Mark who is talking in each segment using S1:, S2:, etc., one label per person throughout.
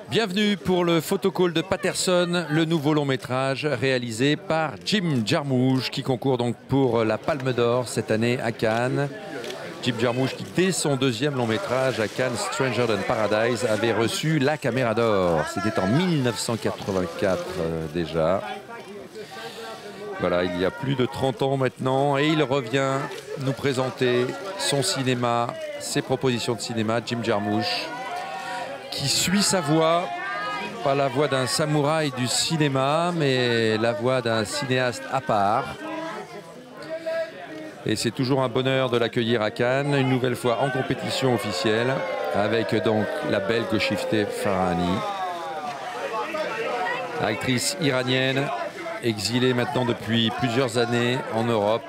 S1: Bienvenue pour le photocall de Paterson, le nouveau long métrage réalisé par Jim Jarmusch qui concourt donc pour la Palme d'Or cette année à Cannes. Jim Jarmusch qui dès son deuxième long métrage à Cannes, Stranger Than Paradise, avait reçu la Caméra d'Or. C'était en 1984 déjà. Voilà, il y a plus de 30 ans maintenant et il revient nous présenter son cinéma, ses propositions de cinéma, Jim Jarmusch, qui suit sa voie, pas la voie d'un samouraï du cinéma, mais la voie d'un cinéaste à part. Et c'est toujours un bonheur de l'accueillir à Cannes, une nouvelle fois en compétition officielle, avec donc la belle Golshifteh Farahani, actrice iranienne, exilée maintenant depuis plusieurs années en Europe,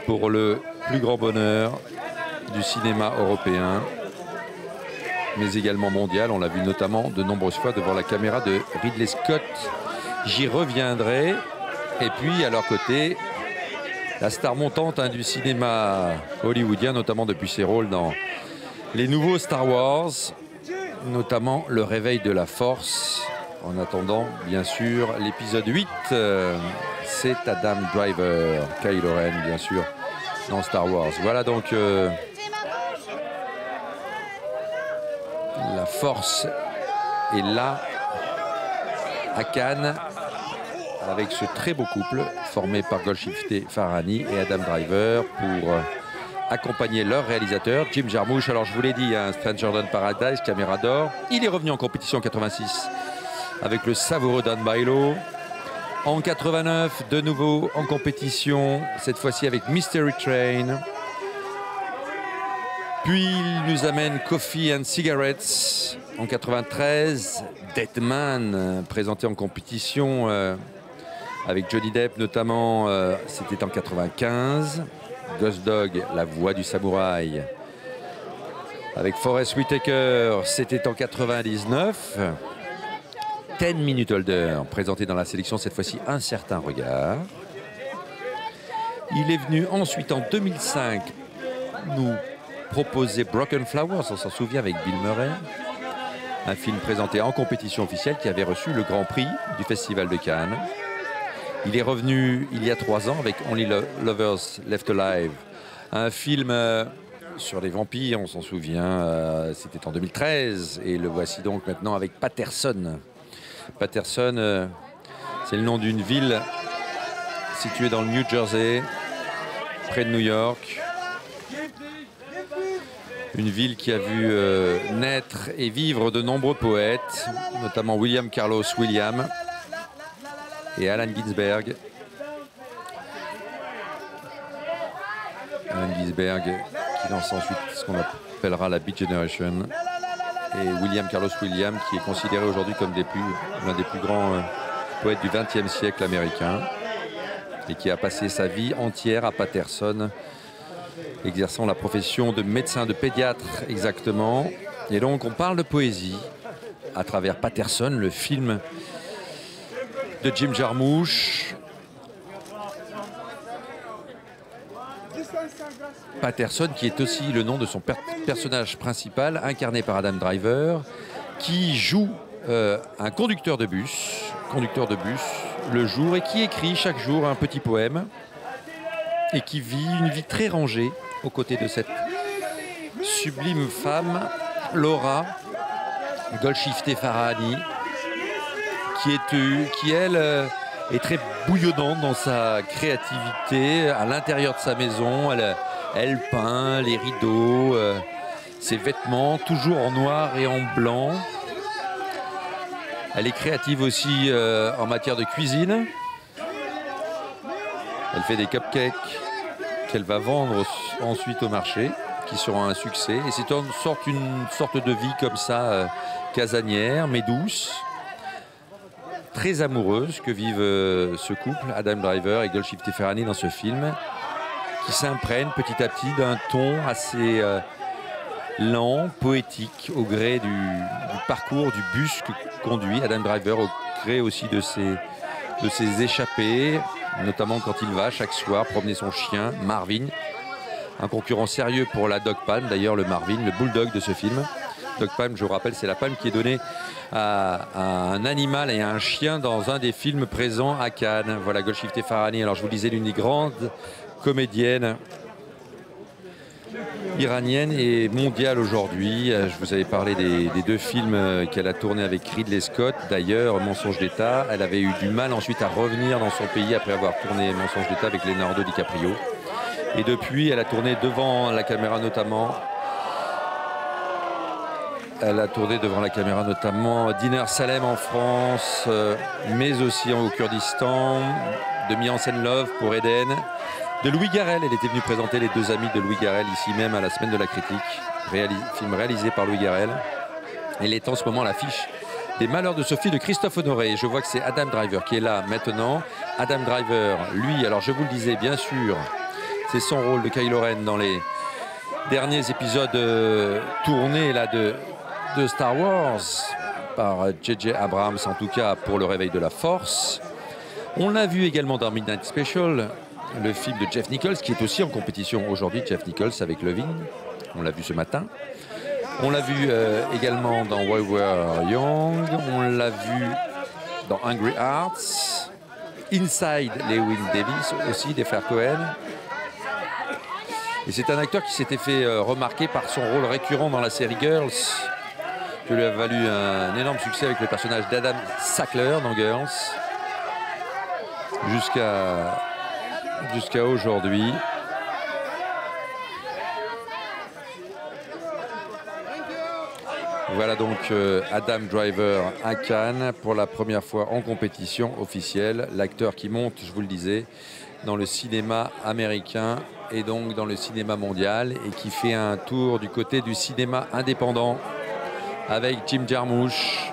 S1: pour le plus grand bonheur du cinéma européen, mais également mondial. On l'a vu notamment de nombreuses fois devant la caméra de Ridley Scott. J'y reviendrai. Et puis à leur côté, la star montante du cinéma hollywoodien, notamment depuis ses rôles dans les nouveaux Star Wars, notamment Le Réveil de la Force. En attendant, bien sûr, l'épisode 8, c'est Adam Driver, Kylo Ren, bien sûr, dans Star Wars. Voilà donc la force est là à Cannes avec ce très beau couple formé par Golshifteh Farahani et Adam Driver pour accompagner leur réalisateur Jim Jarmusch. Alors je vous l'ai dit, Stranger Than Paradise, Caméra d'Or. Il est revenu en compétition en 86 avec le savoureux Dan Bailo. En 89, de nouveau en compétition, cette fois-ci avec Mystery Train. Puis il nous amène Coffee and Cigarettes en 93, Dead Man, présenté en compétition avec Johnny Depp notamment, c'était en 95. Ghost Dog, La Voix du Samouraï, avec Forest Whitaker, c'était en 99. 10 Minute Holder, présenté dans la sélection cette fois-ci Un Certain Regard. Il est venu ensuite en 2005 nous proposer Broken Flowers, on s'en souvient, avec Bill Murray, un film présenté en compétition officielle qui avait reçu le Grand Prix du Festival de Cannes. Il est revenu il y a 3 ans avec Only Lovers Left Alive, un film sur les vampires, on s'en souvient, c'était en 2013, et le voici donc maintenant avec Paterson. Paterson, c'est le nom d'une ville située dans le New Jersey, près de New York. Une ville qui a vu naître et vivre de nombreux poètes, notamment William Carlos Williams et Allen Ginsberg. Allen Ginsberg qui lance ensuite ce qu'on appellera la Beat Generation. Et William Carlos Williams qui est considéré aujourd'hui comme l'un des plus grands poètes du XXe siècle américain et qui a passé sa vie entière à Paterson, exerçant la profession de médecin, de pédiatre exactement. Et donc on parle de poésie à travers Paterson, le film de Jim Jarmusch. Paterson qui est aussi le nom de son personnage principal, incarné par Adam Driver, qui joue un conducteur de bus le jour et qui écrit chaque jour un petit poème et qui vit une vie très rangée aux côtés de cette sublime femme, Laura Golshifteh Farahani, qui elle est très bouillonnante dans sa créativité à l'intérieur de sa maison. Elle peint les rideaux, ses vêtements, toujours en noir et en blanc. Elle est créative aussi en matière de cuisine. Elle fait des cupcakes qu'elle va vendre ensuite au marché, qui seront un succès. Et c'est une sorte de vie comme ça, casanière, mais douce, très amoureuse, que vivent ce couple, Adam Driver et Golshifteh Farahani, dans ce film, qui s'imprègne petit à petit d'un ton assez lent, poétique, au gré du parcours du bus que conduit Adam Driver, au gré aussi de ses échappées, notamment quand il va chaque soir promener son chien, Marvin, un concurrent sérieux pour la Dog Pound, d'ailleurs le Marvin, le bulldog de ce film, Dog Palm, je vous rappelle, c'est la palme qui est donnée à un animal et à un chien dans un des films présents à Cannes. Voilà, Golshifteh Farahani. Alors je vous disais, l'une des grandes comédiennes iranienne et mondiale aujourd'hui. Je vous avais parlé des deux films qu'elle a tournés avec Ridley Scott. D'ailleurs, Mensonge d'État, elle avait eu du mal ensuite à revenir dans son pays après avoir tourné Mensonge d'État avec Leonardo DiCaprio. Et depuis, elle a tourné devant la caméra notamment. Elle a tourné devant la caméra notamment Dîner Salem en France, mais aussi au Kurdistan, de Mis en scène Love pour Eden. De Louis Garrel, elle était venue présenter Les deux amis de Louis Garrel ici même à la Semaine de la Critique, film réalisé par Louis Garrel. Elle est en ce moment à l'affiche des Malheurs de Sophie de Christophe Honoré. Et je vois que c'est Adam Driver qui est là maintenant. Adam Driver, lui, alors je vous le disais, bien sûr, c'est son rôle de Kylo Ren dans les derniers épisodes tournés là, de Star Wars par J.J. Abrams, en tout cas pour le réveil de la Force. On l'a vu également dans Midnight Special, le film de Jeff Nichols, qui est aussi en compétition aujourd'hui, Jeff Nichols avec Loving. On l'a vu ce matin. On l'a vu également dans We Were Young. On l'a vu dans Hungry Hearts. Inside Llewyn Davis aussi, des frères Cohen. Et c'est un acteur qui s'était fait remarquer par son rôle récurrent dans la série Girls, qui lui a valu un énorme succès avec le personnage d'Adam Sackler dans Girls. Jusqu'à aujourd'hui. Voilà donc Adam Driver à Cannes pour la première fois en compétition officielle. L'acteur qui monte, je vous le disais, dans le cinéma américain et donc dans le cinéma mondial et qui fait un tour du côté du cinéma indépendant avec Jim Jarmusch.